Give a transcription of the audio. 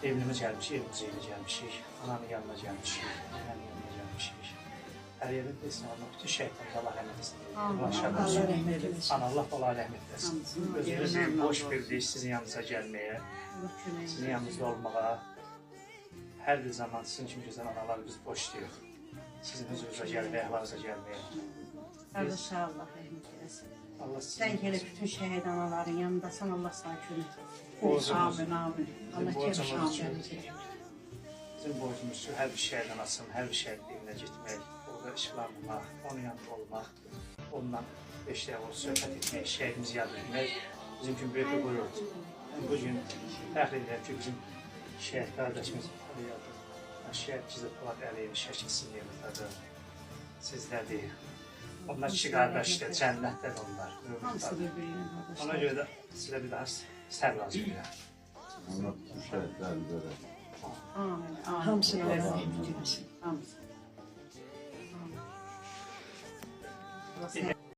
Evlime gelmişik, evimize gelmişik, ananın yanına gelmişik, annenin yanına gelmişik. Her yerde desin Allah, bütün şehitlerimiz Allah rəhmət etsin. Allah Allah rəhmət etsin. Özünüzü boş bildik sizin yanınıza gelmeye, sizin yanınızda olmağa. Her bir zaman sizin için güzel analar biz boş diyor. Sizin huzurunuz'a gelmeye, əhlakınıza gelmeye. Allah sağ Allah rəhmət eləsin. Allah Sen gelip bütün şehit anaların yanındasan Allah sana kömür. borcumuz, Amin amin. Allah borcumuz cəmi üçün. şahit. Bizim borcumuz şu her bir şehirden asın, her bir şehrin evine gitmek, orada ışıklanmak, onun yanında olmak, ondan beşler olsun, söhbət etmek, şehirimizi yad etmek bizim için büyük bir gururdur. Yani bugün fəxr edirəm ki, bizim şehit kardeşimiz şehit Cizə Polat Əliyevin şəkilsini yığırdadı. Sizlədir. Onlar kişi kardeşdir, cənnətdir onlar. Hamısı birbirinin kardeşleri. Ona göre de size bir daha səbr arzu edirəm. Allah bu şəhidləri verər. Amin. Amin. Hamısını Allah Hamısı. rəhmət eləsin. Hamısı. Amin. Allah